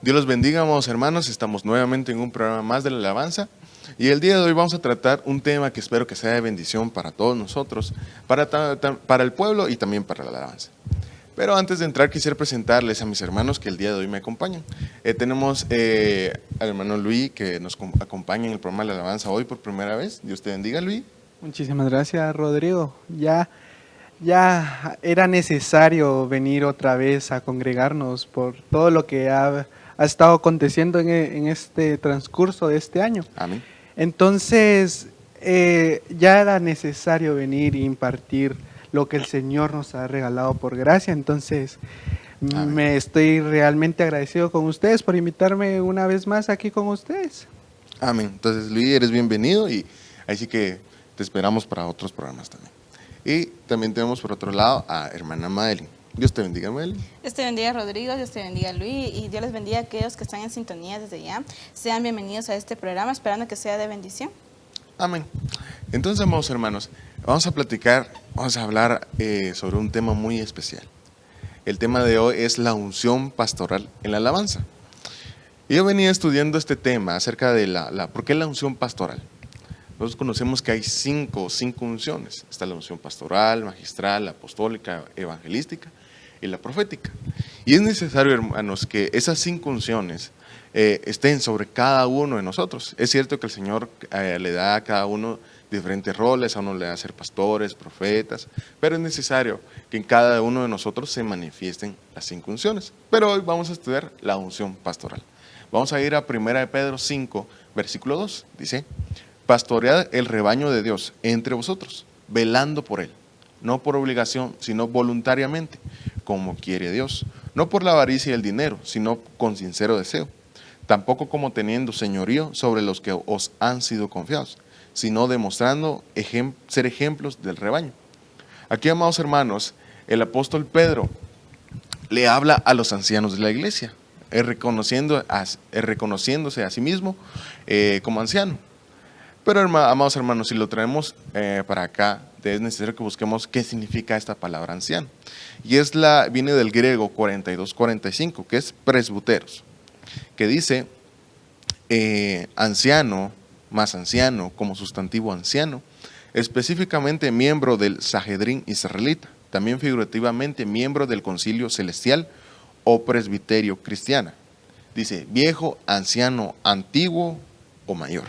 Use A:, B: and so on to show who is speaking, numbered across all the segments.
A: Dios los bendiga, amados hermanos. Estamos nuevamente en un programa más de la alabanza. Y el día de hoy vamos a tratar un tema que espero que sea de bendición para todos nosotros, para el pueblo y también para la alabanza. Pero antes de entrar quisiera presentarles a mis hermanos que el día de hoy me acompañan. Tenemos al hermano Luis que nos acompaña en el programa de la alabanza hoy por primera vez. Dios te bendiga, Luis.
B: Muchísimas gracias, Rodrigo. Ya era necesario venir otra vez a congregarnos por todo lo que ha estado aconteciendo en este transcurso de este año.
A: Amén.
B: Entonces, ya era necesario venir e impartir lo que el Señor nos ha regalado por gracia. Entonces,
A: Amén.
B: me estoy realmente agradecido con ustedes por invitarme una vez más aquí con ustedes.
A: Amén. Entonces, Luis, eres bienvenido y así que te esperamos para otros programas también. Y también tenemos por otro lado a hermana Madeline. Dios te bendiga, Madeline.
C: Dios te bendiga, Rodrigo, Dios te bendiga, Luis, y Dios les bendiga a aquellos que están en sintonía desde ya. Sean bienvenidos a este programa, esperando que sea de bendición.
A: Amén. Entonces, amados hermanos, vamos a hablar sobre un tema muy especial. El tema de hoy es la unción pastoral en la alabanza. Yo venía estudiando este tema acerca de ¿por qué la unción pastoral? Nosotros conocemos que hay cinco unciones. Está la unción pastoral, magistral, apostólica, evangelística y la profética. Y es necesario, hermanos, que esas 5 unciones estén sobre cada uno de nosotros. Es cierto que el Señor le da a cada uno diferentes roles, a uno le da a ser pastores, profetas, pero es necesario que en cada uno de nosotros se manifiesten las 5 unciones. Pero hoy vamos a estudiar la unción pastoral. Vamos a ir a 1 Pedro 5, versículo 2. Dice: pastoread el rebaño de Dios entre vosotros, velando por él, no por obligación, sino voluntariamente, como quiere Dios, no por la avaricia y el dinero, sino con sincero deseo, tampoco como teniendo señorío sobre los que os han sido confiados, sino demostrando ser ejemplos del rebaño. Aquí, amados hermanos, el apóstol Pedro le habla a los ancianos de la iglesia, reconociéndose a sí mismo como anciano. Pero, amados hermanos, si lo traemos para acá, es necesario que busquemos qué significa esta palabra anciano. Y viene del griego 42-45, que es presbuteros, que dice anciano, más anciano, como sustantivo anciano, específicamente miembro del Sanedrín israelita, también figurativamente miembro del concilio celestial o presbiterio cristiana. Dice viejo, anciano, antiguo o mayor.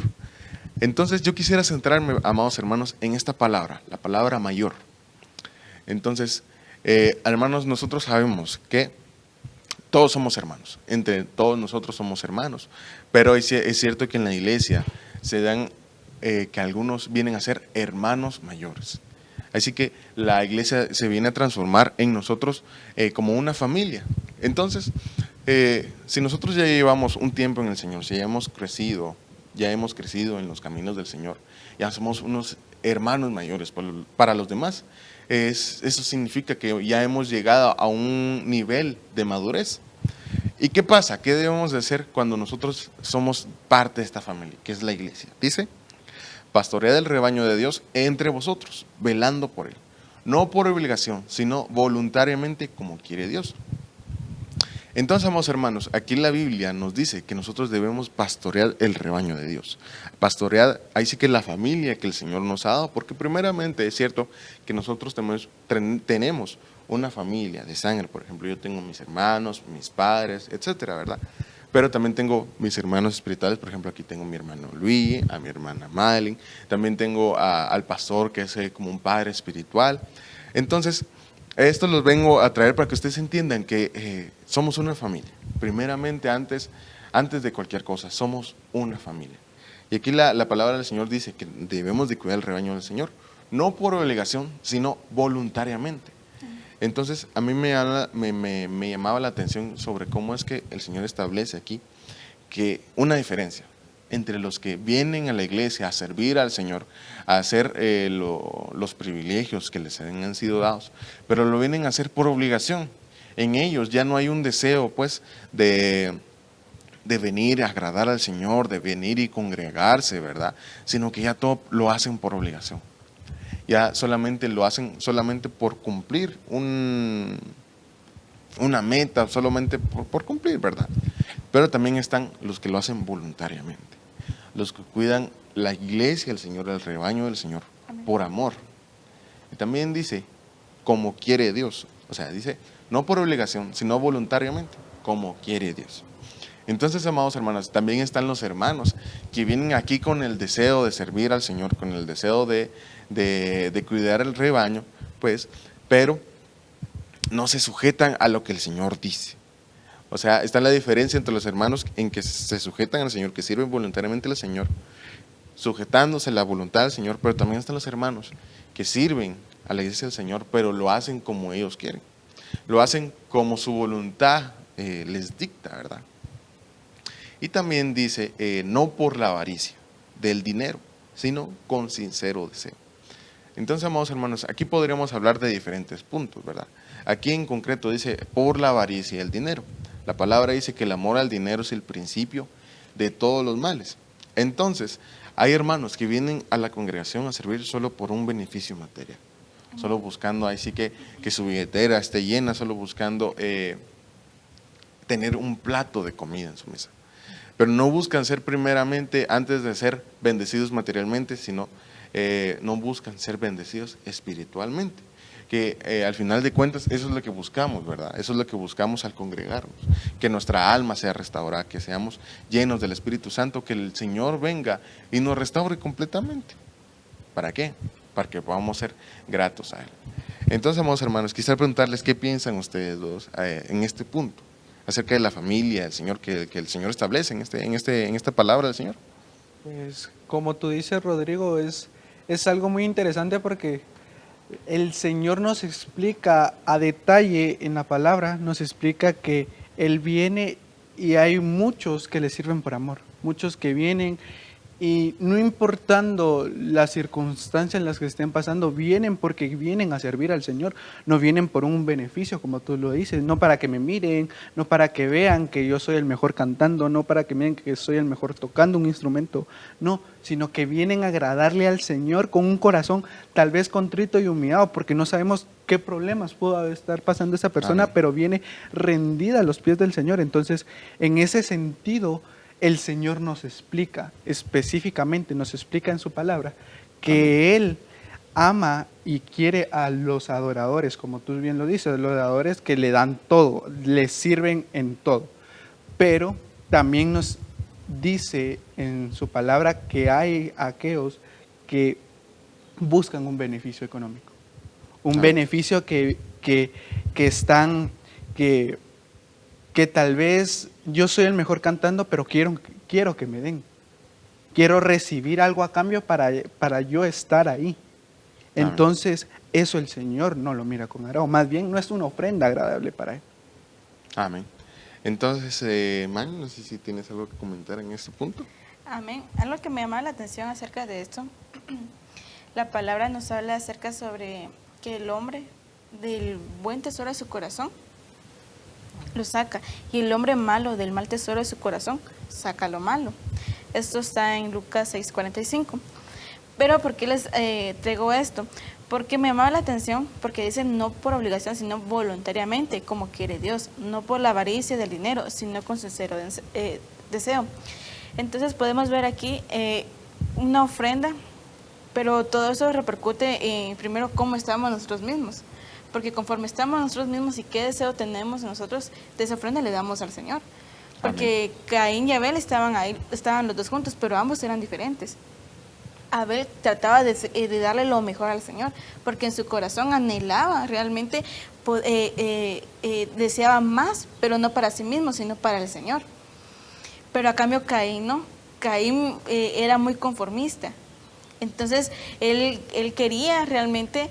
A: Entonces yo quisiera centrarme, amados hermanos, en esta palabra, la palabra mayor. Entonces, hermanos, nosotros sabemos que todos somos hermanos, entre todos nosotros somos hermanos, pero es cierto que en la iglesia se dan que algunos vienen a ser hermanos mayores. Así que la iglesia se viene a transformar en nosotros como una familia. Entonces, si nosotros ya llevamos un tiempo en el Señor, si ya hemos crecido en los caminos del Señor, ya somos unos hermanos mayores para los demás. Eso significa que ya hemos llegado a un nivel de madurez. ¿Y qué pasa? ¿Qué debemos de hacer cuando nosotros somos parte de esta familia, que es la iglesia? Dice: pastoread el rebaño de Dios entre vosotros, velando por él, no por obligación, sino voluntariamente, como quiere Dios. Entonces, amados hermanos, aquí la Biblia nos dice que nosotros debemos pastorear el rebaño de Dios. Pastorear, ahí sí que la familia que el Señor nos ha dado, porque primeramente es cierto que nosotros tenemos una familia de sangre. Por ejemplo, yo tengo mis hermanos, mis padres, etcétera, ¿verdad? Pero también tengo mis hermanos espirituales. Por ejemplo, aquí tengo a mi hermano Luis, a mi hermana Madeline, también tengo al pastor, que es como un padre espiritual. Entonces, esto los vengo a traer para que ustedes entiendan que somos una familia. Primeramente, antes de cualquier cosa, somos una familia. Y aquí la palabra del Señor dice que debemos de cuidar el rebaño del Señor, no por obligación, sino voluntariamente. Entonces, a mí me llamaba la atención sobre cómo es que el Señor establece aquí que una diferencia entre los que vienen a la iglesia a servir al Señor, a hacer los privilegios que les han sido dados, pero lo vienen a hacer por obligación. En ellos ya no hay un deseo, pues, de venir a agradar al Señor, de venir y congregarse, ¿verdad? Sino que ya todo lo hacen por obligación. Ya solamente lo hacen solamente por cumplir una meta, solamente por cumplir, ¿verdad? Pero también están los que lo hacen voluntariamente, los que cuidan la iglesia del Señor, el rebaño del Señor,
C: Amén.
A: por amor. Y también dice, como quiere Dios. O sea, dice, no por obligación, sino voluntariamente, como quiere Dios. Entonces, amados hermanos, también están los hermanos que vienen aquí con el deseo de servir al Señor, con el deseo de cuidar el rebaño, pues, pero no se sujetan a lo que el Señor dice. O sea, está la diferencia entre los hermanos en que se sujetan al Señor, que sirven voluntariamente al Señor, sujetándose a la voluntad del Señor, pero también están los hermanos que sirven a la iglesia del Señor, pero lo hacen como ellos quieren. Lo hacen como su voluntad les dicta, ¿verdad? Y también dice, no por la avaricia del dinero, sino con sincero deseo. Entonces, amados hermanos, aquí podríamos hablar de diferentes puntos, ¿verdad? Aquí en concreto dice, por la avaricia del dinero. La palabra dice que el amor al dinero es el principio de todos los males. Entonces, hay hermanos que vienen a la congregación a servir solo por un beneficio material, solo buscando ahí sí que su billetera esté llena, solo buscando tener un plato de comida en su mesa. Pero no buscan ser primeramente, antes de ser bendecidos materialmente, sino no buscan ser bendecidos espiritualmente. Que al final de cuentas eso es lo que buscamos, ¿verdad? Eso es lo que buscamos al congregarnos, que nuestra alma sea restaurada, que seamos llenos del Espíritu Santo, que el Señor venga y nos restaure completamente. ¿Para qué? Para que podamos ser gratos a Él. Entonces, amados hermanos, quisiera preguntarles qué piensan ustedes dos en este punto, acerca de la familia, el Señor, que el Señor establece en esta palabra del Señor.
B: Pues como tú dices, Rodrigo, es algo muy interesante porque el Señor nos explica a detalle en la palabra, nos explica que Él viene y hay muchos que le sirven por amor, muchos que vienen y no importando las circunstancias en las que estén pasando, vienen porque vienen a servir al Señor, no vienen por un beneficio, como tú lo dices, no para que me miren, no para que vean que yo soy el mejor cantando, no para que miren que soy el mejor tocando un instrumento, no, sino que vienen a agradarle al Señor con un corazón tal vez contrito y humillado, porque no sabemos qué problemas pudo estar pasando esa persona,
A: Amén.
B: pero viene rendida a los pies del Señor. Entonces, en ese sentido, el Señor nos explica, específicamente nos explica en su palabra, que Él ama y quiere a los adoradores, como tú bien lo dices, los adoradores que le dan todo, le sirven en todo. Pero también nos dice en su palabra que hay aquellos que buscan un beneficio económico, un beneficio que están, que tal vez yo soy el mejor cantando, pero quiero que me den. Quiero recibir algo a cambio para yo estar ahí. Entonces, eso el Señor no lo mira con agrado. Más bien, no es una ofrenda agradable para Él.
A: Amén. Entonces, Man, no sé si tienes algo que comentar en este punto.
C: Amén. Algo que me llama la atención acerca de esto, la palabra nos habla acerca sobre que el hombre del buen tesoro de su corazón lo saca, y el hombre malo del mal tesoro de su corazón saca lo malo. Esto está en Lucas 6:45. Pero ¿por qué les traigo esto? Porque me llamaba la atención, porque dice no por obligación, sino voluntariamente, como quiere Dios, no por la avaricia del dinero, sino con sincero deseo. Entonces podemos ver aquí una ofrenda, pero todo eso repercute en primero cómo estamos nosotros mismos. Porque conforme estamos nosotros mismos y qué deseo tenemos nosotros, de esa ofrenda le damos al Señor. Porque Amén. Caín y Abel estaban los dos juntos, pero ambos eran diferentes. Abel trataba de darle lo mejor al Señor, porque en su corazón anhelaba realmente, deseaba más, pero no para sí mismo, sino para el Señor. Pero a cambio Caín no, Caín era muy conformista. Entonces él quería realmente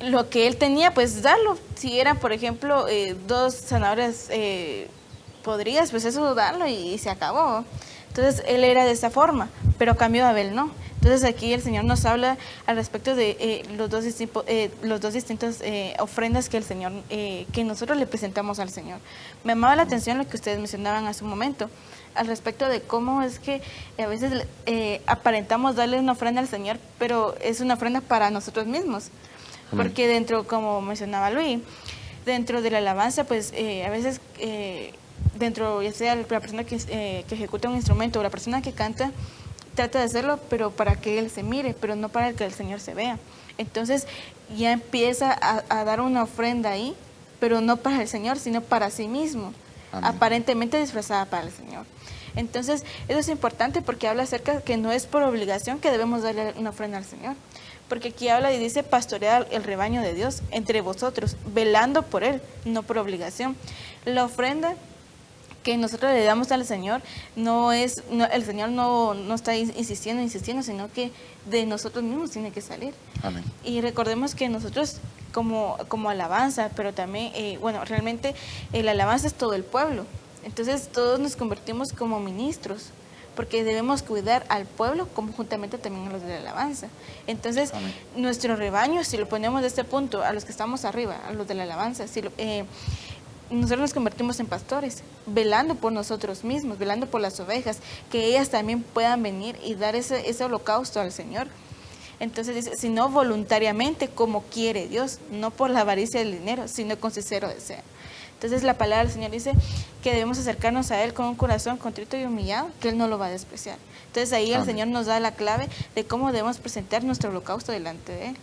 C: lo que él tenía, pues darlo. Si eran, por ejemplo, 2 zanahorias podridas, pues eso darlo y se acabó. Entonces él era de esa forma, pero a cambio Abel no. Entonces aquí el Señor nos habla al respecto de los dos distintos ofrendas que el Señor, que nosotros le presentamos al Señor. Me llamaba la atención lo que ustedes mencionaban hace un momento, al respecto de cómo es que a veces aparentamos darle una ofrenda al Señor, pero es una ofrenda para nosotros mismos. Amén. Porque dentro, como mencionaba Luis, dentro de la alabanza, pues a veces dentro, ya sea la persona que ejecuta un instrumento o la persona que canta, trata de hacerlo, pero para que él se mire, pero no para que el Señor se vea. Entonces ya empieza a dar una ofrenda ahí, pero no para el Señor, sino para sí mismo,
A: Amén.
C: aparentemente disfrazada para el Señor. Entonces, eso es importante porque habla acerca de que no es por obligación que debemos darle una ofrenda al Señor. Porque aquí habla y dice, pastorear el rebaño de Dios entre vosotros, velando por Él, no por obligación. La ofrenda que nosotros le damos al Señor, el Señor no está insistiendo, sino que de nosotros mismos tiene que salir.
A: Amén.
C: Y recordemos que nosotros como alabanza, pero también, realmente la alabanza es todo el pueblo. Entonces todos nos convertimos como ministros, porque debemos cuidar al pueblo como juntamente también a los de la alabanza. Entonces,
A: Amén.
C: nuestro rebaño, si lo ponemos de este punto, a los que estamos arriba, a los de la alabanza, nosotros nos convertimos en pastores, velando por nosotros mismos, velando por las ovejas, que ellas también puedan venir y dar ese holocausto al Señor. Entonces dice, sino voluntariamente como quiere Dios, no por la avaricia del dinero, sino con sincero deseo. Entonces la palabra del Señor dice que debemos acercarnos a Él con un corazón contrito y humillado, que Él no lo va a despreciar. Entonces ahí el Señor nos da la clave de cómo debemos presentar nuestro holocausto delante de Él.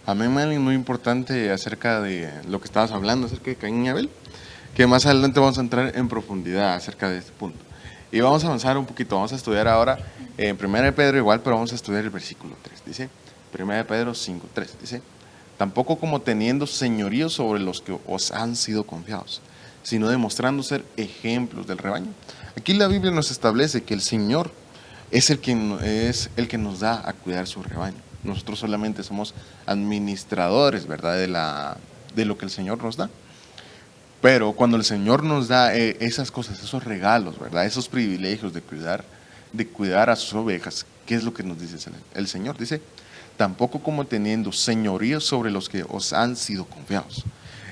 A: Amén, Madeline, muy importante acerca de lo que estabas hablando, acerca de Caín y Abel, que más adelante vamos a entrar en profundidad acerca de este punto. Y vamos a avanzar un poquito, vamos a estudiar ahora en 1 de Pedro igual, pero vamos a estudiar el versículo 3, dice, 1 de Pedro 5:3, dice, tampoco como teniendo señorío sobre los que os han sido confiados, sino demostrando ser ejemplos del rebaño. Aquí la Biblia nos establece que el Señor es el que nos da a cuidar su rebaño. Nosotros solamente somos administradores, ¿verdad?, de lo que el Señor nos da. Pero cuando el Señor nos da esas cosas, esos regalos, ¿verdad?, esos privilegios de cuidar a sus ovejas, ¿qué es lo que nos dice el Señor? Dice, tampoco como teniendo señorío sobre los que os han sido confiados.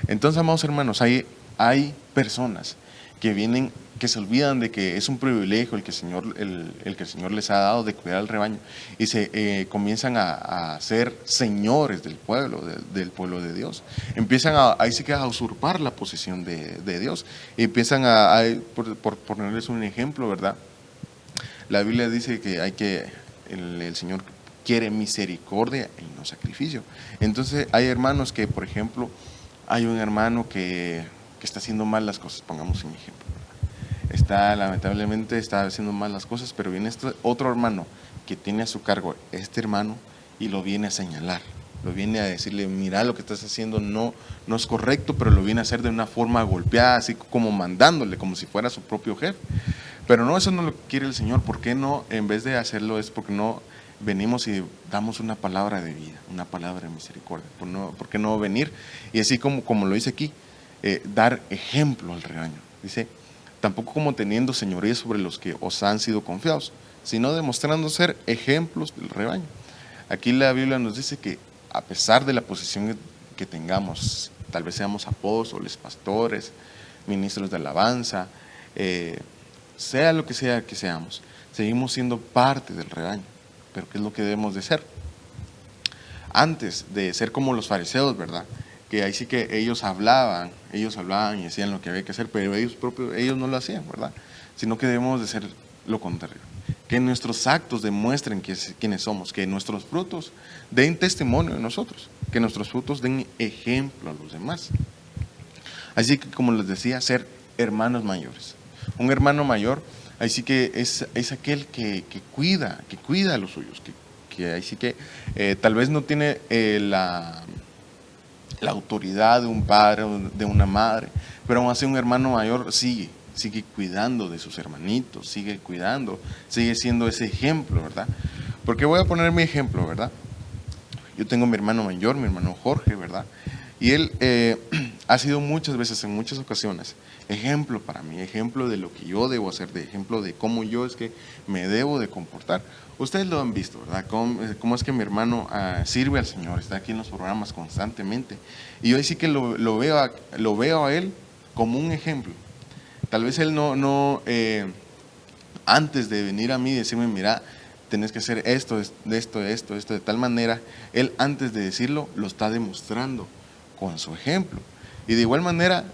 A: Entonces, amados hermanos, hay personas que se olvidan de que es un privilegio el que el Señor les ha dado de cuidar al rebaño y se comienzan a ser señores del pueblo de Dios. Empiezan ahí sí que a usurpar la posición de Dios y empiezan por ponerles un ejemplo, ¿verdad? La Biblia dice que el Señor quiere misericordia y no sacrificio. Entonces hay hermanos que, por ejemplo, hay un hermano que está haciendo mal las cosas, pongamos un ejemplo. Lamentablemente está haciendo mal las cosas, pero viene este otro hermano que tiene a su cargo este hermano y lo viene a señalar, lo viene a decirle, mira, lo que estás haciendo no es correcto, pero lo viene a hacer de una forma golpeada, así como mandándole, como si fuera su propio jefe. Pero no, eso no lo quiere el Señor. ¿Por qué no? En vez de hacerlo es porque no venimos y damos una palabra de vida, una palabra de misericordia. ¿Por qué no venir? Y así como lo dice aquí, dar ejemplo al rebaño. Dice, tampoco como teniendo señoría sobre los que os han sido confiados, sino demostrando ser ejemplos del rebaño. Aquí la Biblia nos dice que a pesar de la posición que tengamos, tal vez seamos apóstoles, pastores, ministros de alabanza, sea lo que sea que seamos, seguimos siendo parte del rebaño. Pero ¿qué es lo que debemos de ser? Antes de ser como los fariseos, ¿verdad?, que ahí sí que ellos hablaban y decían lo que había que hacer, pero ellos no lo hacían, ¿verdad? Sino que debemos de ser lo contrario. Que nuestros actos demuestren quiénes somos, que nuestros frutos den testimonio de nosotros, que nuestros frutos den ejemplo a los demás. Así que, como les decía, ser hermanos mayores. Un hermano mayor, ahí sí que es aquel que cuida a los suyos, que ahí sí que tal vez no tiene la autoridad de un padre o de una madre, pero aún así un hermano mayor sigue cuidando de sus hermanitos, sigue siendo ese ejemplo, ¿verdad? Porque voy a poner mi ejemplo, ¿verdad? Yo tengo mi hermano mayor, mi hermano Jorge, ¿verdad? Y él ha sido muchas veces, en muchas ocasiones, ejemplo para mí, ejemplo de lo que yo debo hacer, de ejemplo de cómo yo es que me debo de comportar. Ustedes lo han visto, ¿verdad? Cómo es que mi hermano sirve al Señor, está aquí en los programas constantemente. Y yo ahí sí que lo veo a él como un ejemplo. Tal vez él antes de venir a mí y decirme, mira, tenés que hacer esto, de tal manera, él antes de decirlo, lo está demostrando con su ejemplo. Y de igual manera,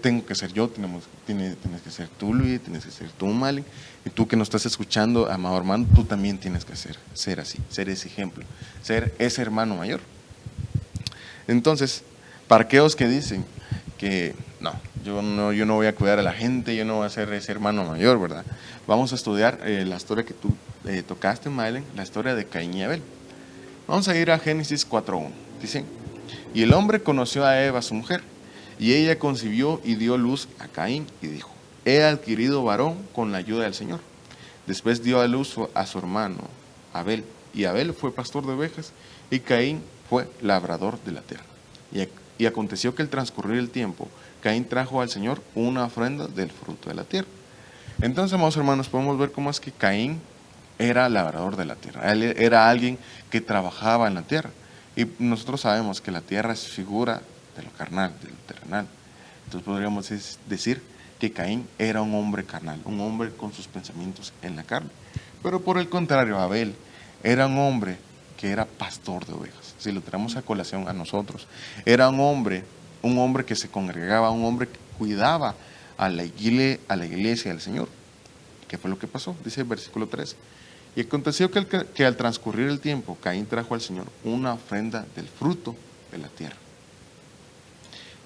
A: tengo que ser yo, tienes que ser tú, Luis, tienes que ser tú, Malen, y tú que nos estás escuchando, amado hermano, tú también tienes que ser así, ser ese ejemplo, ser ese hermano mayor. Entonces, para aquellos que dicen que yo no voy a cuidar a la gente, yo no voy a ser ese hermano mayor, ¿verdad? Vamos a estudiar la historia que tú tocaste, Malen, la historia de Caín y Abel. Vamos a ir a Génesis 4:1. Dice: y el hombre conoció a Eva, su mujer, y ella concibió y dio luz a Caín, y dijo: he adquirido varón con la ayuda del Señor. Después dio a luz a su hermano Abel, y Abel fue pastor de ovejas, y Caín fue labrador de la tierra. Y aconteció que al transcurrir el tiempo, Caín trajo al Señor una ofrenda del fruto de la tierra. Entonces, amados hermanos, podemos ver cómo es que Caín era labrador de la tierra. Él era alguien que trabajaba en la tierra. Y nosotros sabemos que la tierra es figura de lo carnal, de lo terrenal. Entonces podríamos decir que Caín era un hombre carnal, un hombre con sus pensamientos en la carne. Pero por el contrario, Abel era un hombre que era pastor de ovejas. Si lo traemos a colación a nosotros, era un hombre que se congregaba, un hombre que cuidaba a la iglesia del Señor. ¿Qué fue lo que pasó? Dice el versículo 13. Y aconteció que al transcurrir el tiempo, Caín trajo al Señor una ofrenda del fruto de la tierra.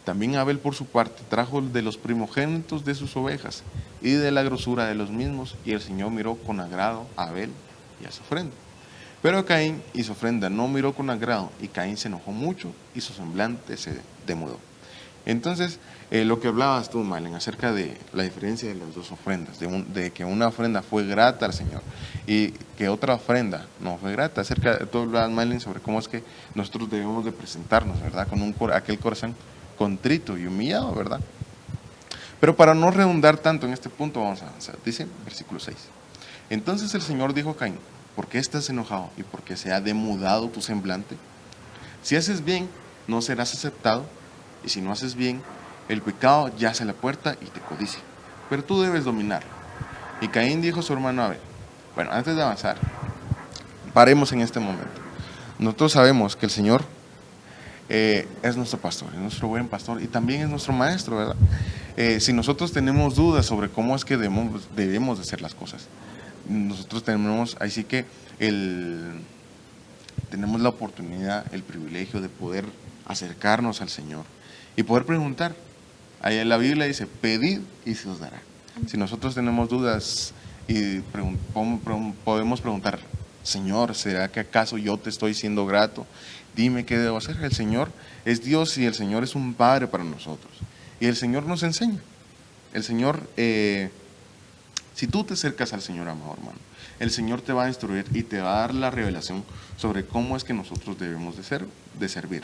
A: También Abel, por su parte, trajo de los primogénitos de sus ovejas y de la grosura de los mismos, y el Señor miró con agrado a Abel y a su ofrenda. Pero Caín y su ofrenda no miró con agrado, y Caín se enojó mucho y su semblante se demudó. Entonces, lo que hablabas tú, Malen, acerca de la diferencia de las dos ofrendas, de que una ofrenda fue grata al Señor y que otra ofrenda no fue grata. Tú hablabas, Malen, sobre cómo es que nosotros debemos de presentarnos, ¿verdad? Con aquel corazón contrito y humillado, ¿verdad? Pero para no redundar tanto en este punto, vamos a avanzar. Dice, versículo 6. Entonces el Señor dijo a Caín: ¿por qué estás enojado y por qué se ha demudado tu semblante? Si haces bien, no serás aceptado, y si no haces bien, el pecado yace a la puerta y te codicia, pero tú debes dominarlo. Y Caín dijo a su hermano Abel. Bueno, antes de avanzar, paremos en este momento. Nosotros sabemos que el Señor es nuestro pastor, es nuestro buen pastor y también es nuestro maestro, ¿verdad? Si nosotros tenemos dudas sobre cómo es que debemos de hacer las cosas, nosotros tenemos, así que tenemos la oportunidad, el privilegio de poder acercarnos al Señor y poder preguntar. Ahí en la Biblia dice: pedid y se os dará. Si nosotros tenemos dudas y podemos preguntar: Señor, ¿será que acaso yo te estoy siendo grato? Dime qué debo hacer. El Señor es Dios y el Señor es un Padre para nosotros. Y el Señor nos enseña. El Señor, si tú te acercas al Señor, amado hermano, el Señor te va a instruir y te va a dar la revelación sobre cómo es que nosotros debemos de servir.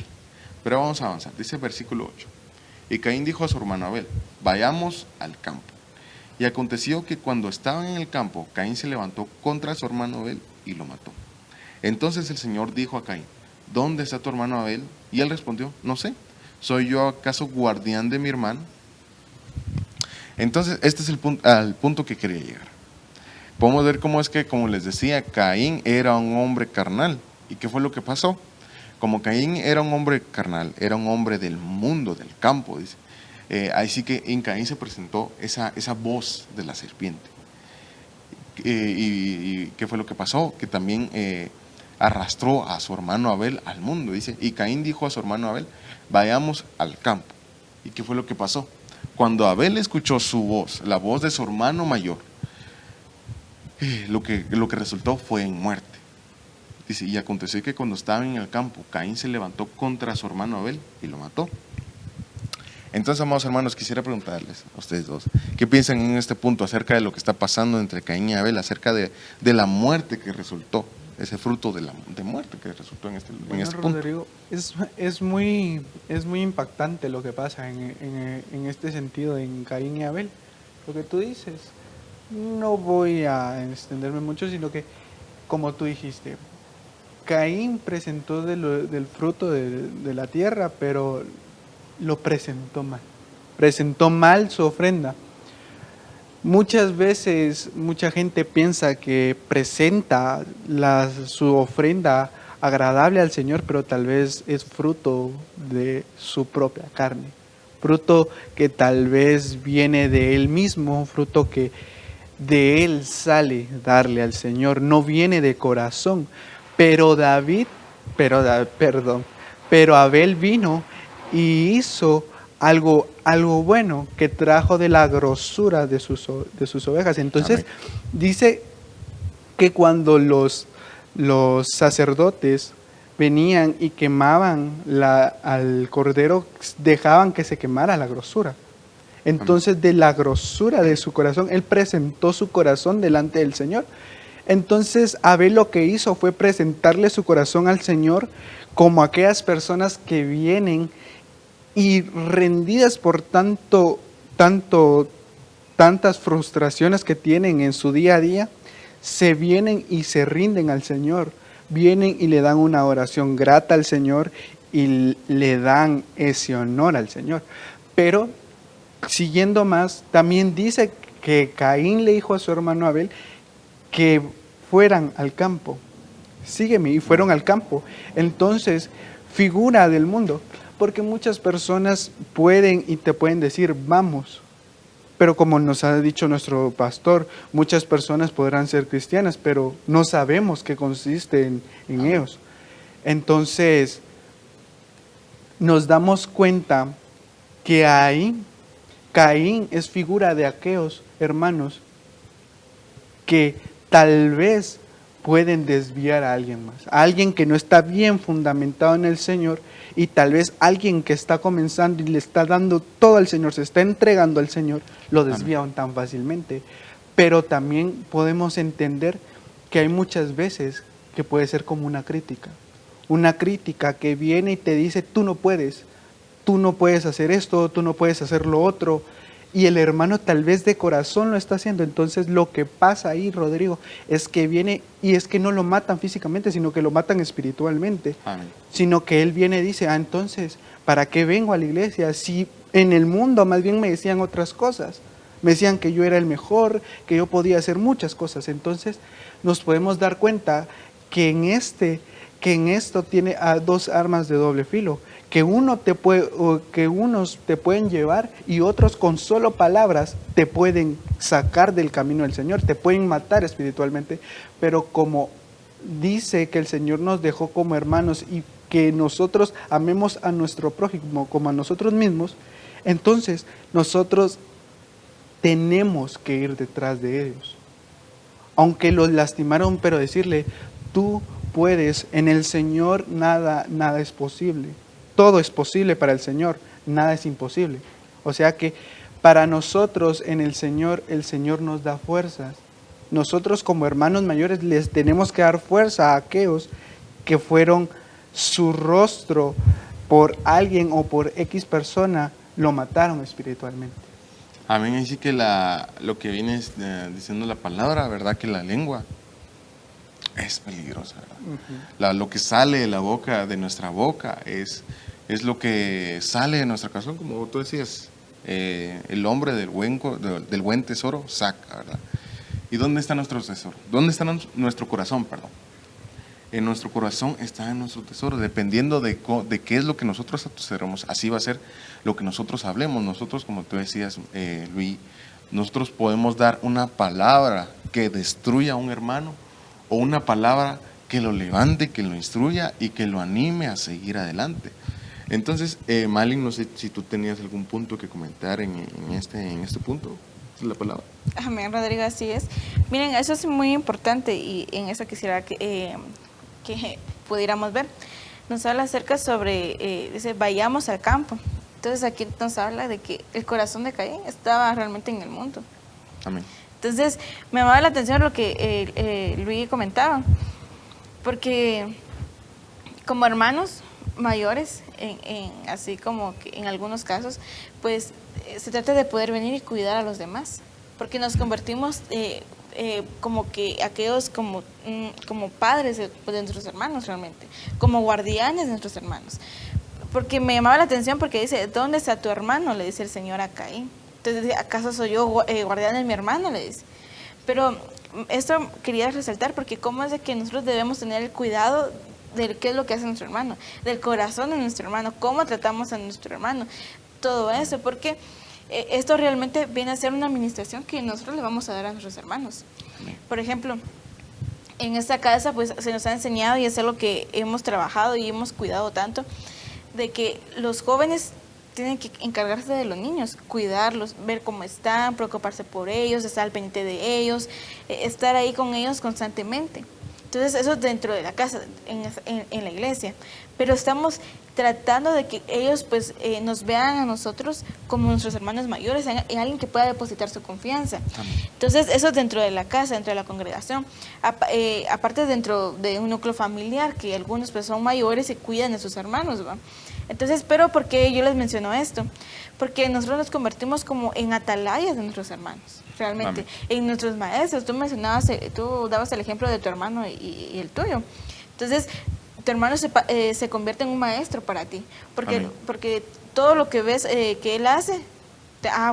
A: Pero vamos a avanzar. Dice el versículo 8. Y Caín dijo a su hermano Abel: vayamos al campo. Y aconteció que cuando estaban en el campo, Caín se levantó contra su hermano Abel y lo mató. Entonces el Señor dijo a Caín: ¿dónde está tu hermano Abel? Y él respondió: no sé, ¿soy yo acaso guardián de mi hermano? Entonces este es al punto que quería llegar. Podemos ver cómo es que, como les decía, Caín era un hombre carnal. ¿Y qué fue lo que pasó? Como Caín era un hombre carnal, era un hombre del mundo, del campo, dice. Así que en Caín se presentó esa voz de la serpiente. ¿Y qué fue lo que pasó? Que también arrastró a su hermano Abel al mundo, dice. Y Caín dijo a su hermano Abel: vayamos al campo. ¿Y qué fue lo que pasó? Cuando Abel escuchó su voz, la voz de su hermano mayor, lo que resultó fue en muerte. Dice: y aconteció que cuando estaban en el campo, Caín se levantó contra su hermano Abel y lo mató. Entonces, amados hermanos, quisiera preguntarles a ustedes dos, ¿qué piensan en este punto acerca de lo que está pasando entre Caín y Abel, acerca de la muerte que resultó, ese fruto de muerte que resultó en este punto?
B: Rodrigo, es muy impactante lo que pasa en este sentido en Caín y Abel. Lo que tú dices, no voy a extenderme mucho, sino que, como tú dijiste, Caín presentó del fruto de la tierra, pero lo presentó mal su ofrenda. Muchas veces mucha gente piensa que presenta su ofrenda agradable al Señor, pero tal vez es fruto de su propia carne, fruto que tal vez viene de él mismo, fruto que de él sale darle al Señor, no viene de corazón. Pero pero Abel vino y hizo algo bueno que trajo de la grosura de sus ovejas. Entonces dice que cuando los sacerdotes venían y quemaban al cordero, dejaban que se quemara la grosura. Entonces, de la grosura de su corazón, él presentó su corazón delante del Señor. Entonces, Abel lo que hizo fue presentarle su corazón al Señor como aquellas personas que vienen y rendidas por tantas frustraciones que tienen en su día a día, se vienen y se rinden al Señor. Vienen y le dan una oración grata al Señor y le dan ese honor al Señor. Pero siguiendo más, también dice que Caín le dijo a su hermano Abel que fueran al campo. Sígueme, y fueron al campo. Entonces, figura del mundo, porque muchas personas pueden y te pueden decir, vamos. Pero como nos ha dicho nuestro pastor, muchas personas podrán ser cristianas, pero no sabemos qué consiste en ellos. Entonces, nos damos cuenta que ahí Caín es figura de aquellos hermanos que tal vez pueden desviar a alguien más, a alguien que no está bien fundamentado en el Señor, y tal vez alguien que está comenzando y le está dando todo al Señor, se está entregando al Señor, lo desvían tan fácilmente. Pero también podemos entender que hay muchas veces que puede ser como una crítica que viene y te dice, tú no puedes hacer esto, tú no puedes hacer lo otro, y el hermano tal vez de corazón lo está haciendo. Entonces lo que pasa ahí, Rodrigo, es que viene, y es que no lo matan físicamente, sino que lo matan espiritualmente. Amén. Sino que él viene y dice, entonces, ¿para qué vengo a la iglesia? Si en el mundo más bien me decían otras cosas, me decían que yo era el mejor, que yo podía hacer muchas cosas. Entonces nos podemos dar cuenta que en esto tiene dos armas de doble filo, que unos te pueden llevar y otros con solo palabras te pueden sacar del camino del Señor, te pueden matar espiritualmente. Pero como dice que el Señor nos dejó como hermanos y que nosotros amemos a nuestro prójimo como a nosotros mismos, entonces nosotros tenemos que ir detrás de ellos. Aunque los lastimaron, pero decirle, tú puedes, en el Señor nada es posible. Todo es posible para el Señor, nada es imposible. O sea que para nosotros en el Señor nos da fuerzas. Nosotros como hermanos mayores les tenemos que dar fuerza a aquellos que fueron su rostro por alguien o por X persona, lo mataron espiritualmente.
A: Amén. Así que lo que viene diciendo la palabra, ¿verdad? Que la lengua es peligrosa, ¿verdad? Lo que sale de la boca, de nuestra boca, es lo que sale de nuestra corazón, como tú decías, el hombre del buen tesoro saca, ¿verdad? ¿Y dónde está nuestro tesoro? ¿Dónde está nuestro corazón, perdón? En nuestro corazón está en nuestro tesoro, dependiendo de qué es lo que nosotros atesoramos, así va a ser lo que nosotros hablemos. Nosotros, como tú decías, Luis, nosotros podemos dar una palabra que destruya a un hermano, o una palabra que lo levante, que lo instruya y que lo anime a seguir adelante. Entonces, Malin, no sé si tú tenías algún punto que comentar en este punto, la palabra.
C: Amén, Rodrigo, así es. Miren, eso es muy importante y en eso quisiera que pudiéramos ver. Nos habla acerca sobre, dice, vayamos al campo. Entonces aquí nos habla de que el corazón de Caín estaba realmente en el mundo.
A: Amén.
C: Entonces me llamaba la atención lo que Luis comentaba, porque como hermanos mayores, así como que en algunos casos, pues se trata de poder venir y cuidar a los demás, porque nos convertimos como que aquellos como padres de nuestros hermanos realmente, como guardianes de nuestros hermanos. Porque me llamaba la atención porque dice, ¿dónde está tu hermano?, le dice el Señor a Caín. Entonces dice, ¿acaso soy yo guardián de mi hermano?, le dice. Pero esto quería resaltar porque cómo es de que nosotros debemos tener el cuidado de qué es lo que hace nuestro hermano, del corazón de nuestro hermano, cómo tratamos a nuestro hermano, todo eso, porque esto realmente viene a ser una administración que nosotros le vamos a dar a nuestros hermanos. Por ejemplo, en esta casa pues se nos ha enseñado, y es algo que hemos trabajado y hemos cuidado tanto, de que los jóvenes tienen que encargarse de los niños, cuidarlos, ver cómo están, preocuparse por ellos, estar al pendiente de ellos, estar ahí con ellos constantemente. Entonces eso es dentro de la casa, en la iglesia, pero estamos tratando de que ellos pues nos vean a nosotros como nuestros hermanos mayores, en alguien que pueda depositar su confianza. Entonces eso es dentro de la casa, dentro de la congregación. Aparte dentro de un núcleo familiar, que algunos pues son mayores y cuidan de sus hermanos, ¿va? Entonces, pero ¿por qué yo les menciono esto? Porque nosotros nos convertimos como en atalayas de nuestros hermanos, realmente, en nuestros maestros. Tú dabas el ejemplo de tu hermano y el tuyo. Entonces, tu hermano se convierte en un maestro para ti, porque todo lo que ves que él hace,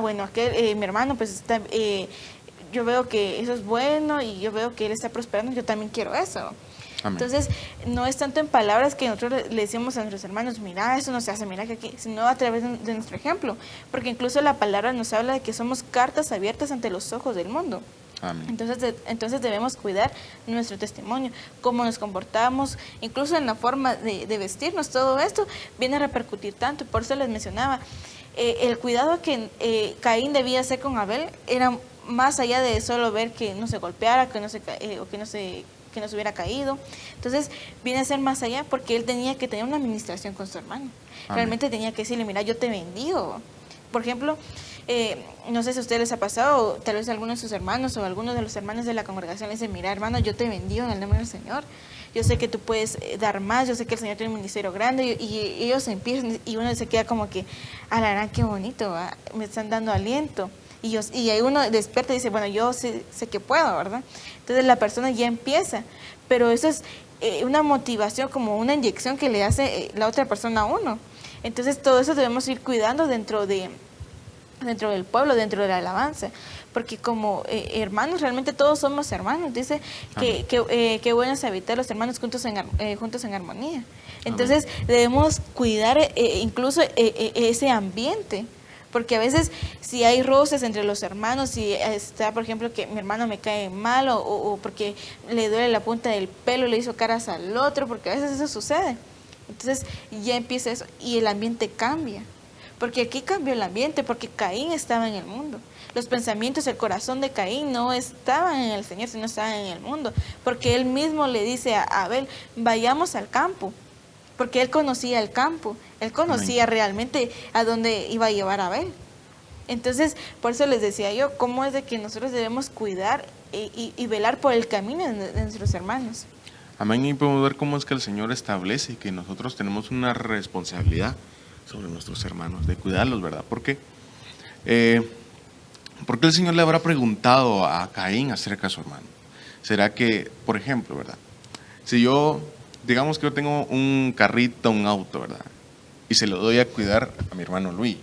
C: bueno, mi hermano pues está, yo veo que eso es bueno y yo veo que él está prosperando, yo también quiero eso. Amén. Entonces, no es tanto en palabras que nosotros le decimos a nuestros hermanos, mira, eso no se hace, mira que aquí, sino a través de nuestro ejemplo, porque incluso la palabra nos habla de que somos cartas abiertas ante los ojos del mundo. Amén. Entonces debemos cuidar nuestro testimonio, cómo nos comportamos, incluso en la forma de vestirnos. Todo esto viene a repercutir tanto, por eso les mencionaba, el cuidado que Caín debía hacer con Abel era más allá de solo ver que no se golpeara, que no se hubiera caído. Entonces viene a ser más allá, porque él tenía que tener una administración con su hermano. Amén. Realmente tenía que decirle, mira, yo te bendigo. Por ejemplo, no sé si a ustedes les ha pasado, o tal vez a algunos de sus hermanos o algunos de los hermanos de la congregación le dicen, mira, hermano, yo te bendigo en el nombre del Señor. Yo sé que tú puedes dar más, yo sé que el Señor tiene un ministerio grande, y ellos empiezan y uno se queda como que, la verdad, qué bonito, ¿va? Me están dando aliento. Y ahí uno despierta y dice, bueno, yo sé que puedo, ¿verdad? Entonces la persona ya empieza, pero eso es una motivación, como una inyección que le hace la otra persona a uno. Entonces todo eso debemos ir cuidando dentro del pueblo, dentro de la alabanza, porque como hermanos, realmente todos somos hermanos. Dice que bueno es habitar los hermanos juntos en armonía. Entonces debemos cuidar incluso ese ambiente, porque a veces si hay roces entre los hermanos, si está, por ejemplo, que mi hermano me cae mal o porque le duele la punta del pelo, le hizo caras al otro, porque a veces eso sucede. Entonces ya empieza eso y el ambiente cambia. Porque aquí cambió el ambiente, porque Caín estaba en el mundo. Los pensamientos, el corazón de Caín no estaban en el Señor, sino estaban en el mundo. Porque él mismo le dice a Abel, vayamos al campo. Porque él conocía el campo, él conocía realmente a dónde iba a llevar a Abel. Entonces, por eso les decía yo, cómo es de que nosotros debemos cuidar y velar por el camino de nuestros hermanos.
A: Amén, y podemos ver cómo es que el Señor establece que nosotros tenemos una responsabilidad sobre nuestros hermanos, de cuidarlos, ¿verdad? ¿Por qué? Porque el Señor le habrá preguntado a Caín acerca de su hermano. ¿Será que, por ejemplo, ¿verdad? Si digamos que yo tengo un carrito, un auto, ¿verdad? Y se lo doy a cuidar a mi hermano Luis.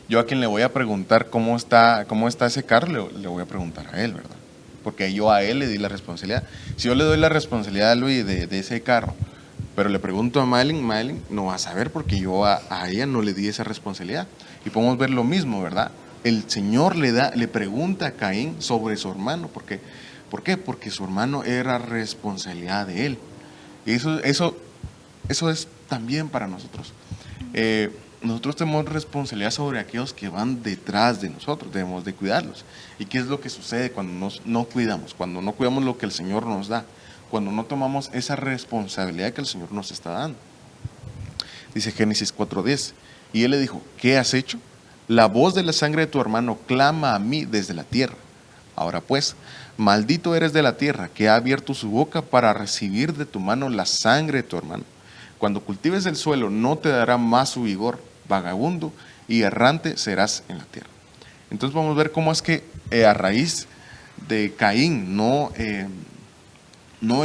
A: Yo a quien le voy a preguntar cómo está ese carro, le voy a preguntar a él, ¿verdad? Porque yo a él le di la responsabilidad. Si yo le doy la responsabilidad a Luis de ese carro, pero le pregunto a Maylin no va a saber, porque yo a ella no le di esa responsabilidad. Y podemos ver lo mismo, ¿verdad? El Señor le pregunta a Caín sobre su hermano. ¿Por qué? Porque su hermano era responsabilidad de él. Y eso es también para nosotros. Nosotros tenemos responsabilidad sobre aquellos que van detrás de nosotros, debemos de cuidarlos. ¿Y qué es lo que sucede cuando no cuidamos? Cuando no cuidamos lo que el Señor nos da, cuando no tomamos esa responsabilidad que el Señor nos está dando. Dice Génesis 4:10, y él le dijo, ¿qué has hecho? La voz de la sangre de tu hermano clama a mí desde la tierra. Ahora pues, maldito eres de la tierra, que ha abierto su boca para recibir de tu mano la sangre de tu hermano. Cuando cultives el suelo, no te dará más su vigor, vagabundo y errante serás en la tierra. Entonces vamos a ver cómo es que a raíz de Caín no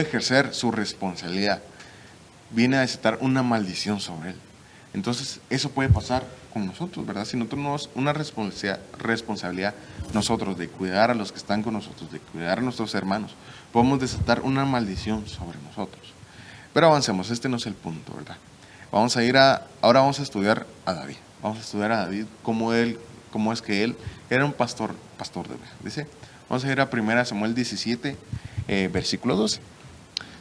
A: ejercer su responsabilidad, viene a desatar una maldición sobre él. Entonces eso puede pasar con nosotros, ¿verdad? Si nosotros tenemos una responsabilidad nosotros de cuidar a los que están con nosotros, de cuidar a nuestros hermanos, podemos desatar una maldición sobre nosotros. Pero avancemos, este no es el punto, ¿verdad? Ahora vamos a estudiar a David. Vamos a estudiar a David, cómo es que él era un pastor de ovejas. Dice, vamos a ir a 1 Samuel 17, versículo 12.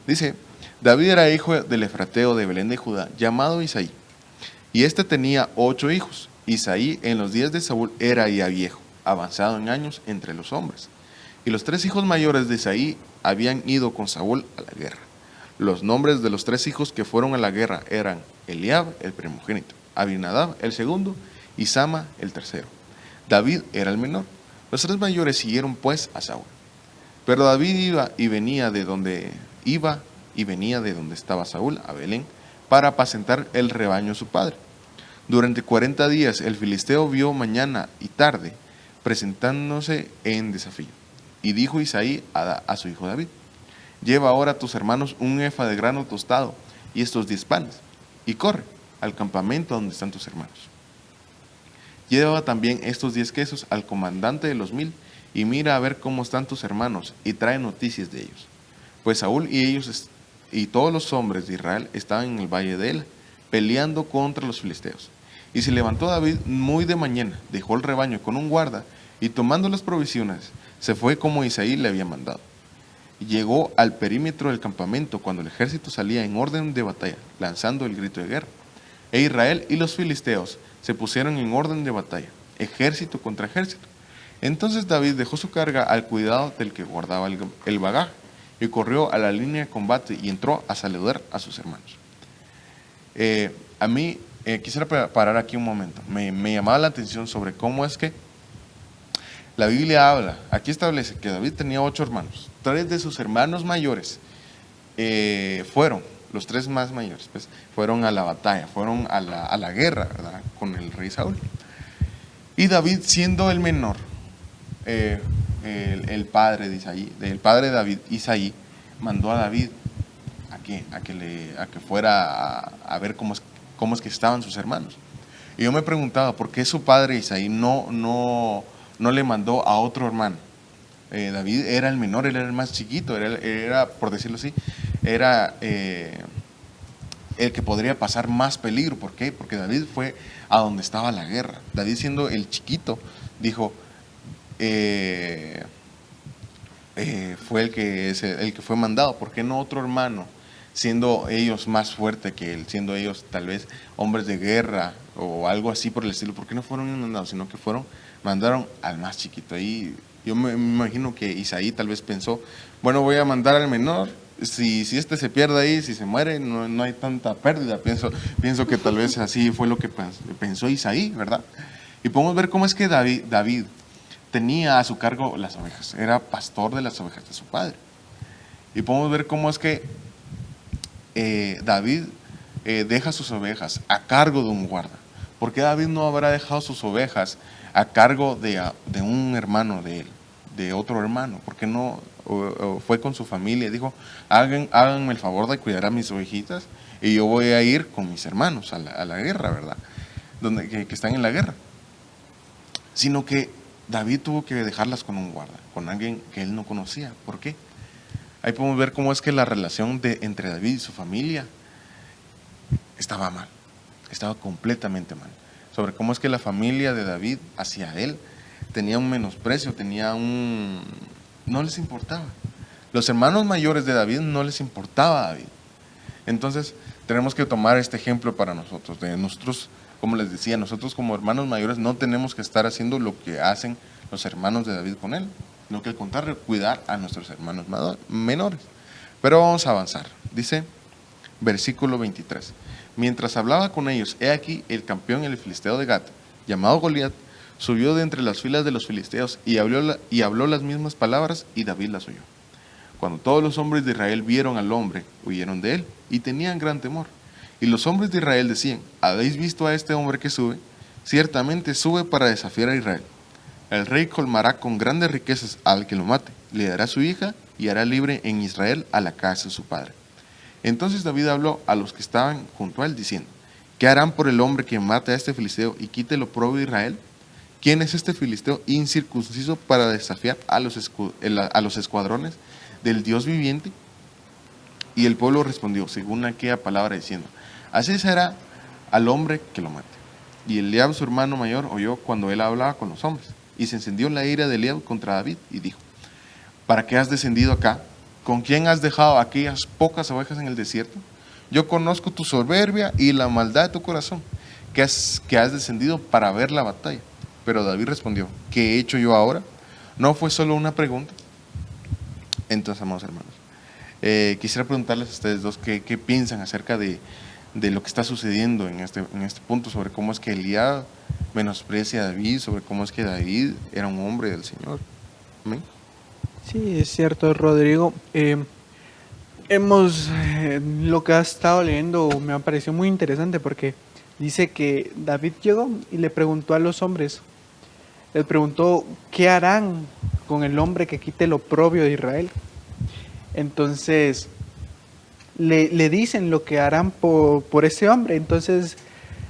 A: Dice, David era hijo del efrateo de Belén de Judá, llamado Isaí. Y este tenía 8 hijos. Isaí en los días de Saúl era ya viejo, avanzado en años entre los hombres. Y los 3 hijos mayores de Isaí habían ido con Saúl a la guerra. Los nombres de los 3 hijos que fueron a la guerra eran Eliab, el primogénito, Abinadab, el segundo, y Sama, el tercero. David era el menor. Los 3 mayores siguieron pues a Saúl. Pero David iba y venía de donde estaba Saúl, a Belén, para apacentar el rebaño de su padre. Durante 40 días el filisteo vio mañana y tarde, presentándose en desafío. Y dijo Isaí a su hijo David, lleva ahora a tus hermanos un efa de grano tostado y estos 10 panes, y corre al campamento donde están tus hermanos. Lleva también estos 10 quesos al comandante de los 1000, y mira a ver cómo están tus hermanos, y trae noticias de ellos. Pues Saúl y todos los hombres de Israel estaban en el valle de Ela, peleando contra los filisteos. Y se levantó David muy de mañana, dejó el rebaño con un guarda, y tomando las provisiones, se fue como Isaí le había mandado. Llegó al perímetro del campamento cuando el ejército salía en orden de batalla, lanzando el grito de guerra. E Israel y los filisteos se pusieron en orden de batalla, ejército contra ejército. Entonces David dejó su carga al cuidado del que guardaba el bagaje, y corrió a la línea de combate y entró a saludar a sus hermanos. Quisiera parar aquí un momento. Me llamaba la atención sobre cómo es que la Biblia habla, aquí establece que David tenía 8 hermanos. 3 de sus hermanos mayores los 3 más mayores, pues, fueron a la batalla, fueron a la guerra, ¿verdad?, con el rey Saúl. Y David, siendo el menor, el padre de David, Isaí, mandó a David a que fuera a ver cómo es que estaban sus hermanos. Y yo me preguntaba, ¿por qué su padre Isaí no le mandó a otro hermano? David era el menor, él era el más chiquito, era por decirlo así, era el que podría pasar más peligro. ¿Por qué? Porque David fue a donde estaba la guerra. David, siendo el chiquito, dijo, fue el que fue mandado. ¿Por qué no otro hermano? Siendo ellos más fuertes que él, siendo ellos tal vez hombres de guerra o algo así por el estilo, ¿por qué no fueron mandados? Sino que mandaron al más chiquito. Ahí yo me imagino que Isaí tal vez pensó, bueno, voy a mandar al menor, si este se pierde ahí, si se muere, no hay tanta pérdida. Pienso que tal vez así fue lo que pensó Isaí, ¿verdad? Y podemos ver cómo es que David tenía a su cargo las ovejas, era pastor de las ovejas de su padre. Y podemos ver cómo es que David deja sus ovejas a cargo de un guarda. ¿Por qué David no habrá dejado sus ovejas a cargo de un hermano de él, de otro hermano? ¿Por qué no fue con su familia y dijo, háganme el favor de cuidar a mis ovejitas y yo voy a ir con mis hermanos a la guerra, ¿verdad? Que están en la guerra. Sino que David tuvo que dejarlas con un guarda, con alguien que él no conocía. ¿Por qué? Ahí podemos ver cómo es que la relación entre David y su familia estaba mal, estaba completamente mal. Sobre cómo es que la familia de David hacia él tenía un menosprecio, no les importaba. Los hermanos mayores de David no les importaba a David. Entonces tenemos que tomar este ejemplo para nosotros. Como les decía, nosotros como hermanos mayores no tenemos que estar haciendo lo que hacen los hermanos de David con él, sino que al contrario, cuidar a nuestros hermanos menores. Pero vamos a avanzar. Dice, versículo 23. Mientras hablaba con ellos, he aquí el campeón, el filisteo de Gat, llamado Goliat, subió de entre las filas de los filisteos y habló las mismas palabras, y David las oyó. Cuando todos los hombres de Israel vieron al hombre, huyeron de él y tenían gran temor. Y los hombres de Israel decían, ¿habéis visto a este hombre que sube? Ciertamente sube para desafiar a Israel. El rey colmará con grandes riquezas al que lo mate, le dará su hija y hará libre en Israel a la casa de su padre. Entonces David habló a los que estaban junto a él, diciendo, ¿qué harán por el hombre que mate a este filisteo y quite lo propio de Israel? ¿Quién es este filisteo incircunciso para desafiar a los escuadrones del Dios viviente? Y el pueblo respondió, según aquella palabra, diciendo, así será al hombre que lo mate. Y Eliab, su hermano mayor, oyó cuando él hablaba con los hombres. Y se encendió la ira de Eliab contra David y dijo, ¿para qué has descendido acá? ¿Con quién has dejado aquellas pocas ovejas en el desierto? Yo conozco tu soberbia y la maldad de tu corazón, que has descendido para ver la batalla. Pero David respondió, ¿qué he hecho yo ahora? ¿No fue solo una pregunta? Entonces, amados hermanos, quisiera preguntarles a ustedes dos qué piensan acerca de lo que está sucediendo en este punto, sobre cómo es que Eliab menosprecia a David, sobre cómo es que David era un hombre del Señor. Amén.
B: Sí, es cierto, Rodrigo. Lo que has estado leyendo me ha parecido muy interesante porque dice que David llegó y le preguntó a los hombres, les preguntó, ¿qué harán con el hombre que quite el oprobio de Israel? Entonces, le dicen lo que harán por ese hombre. Entonces,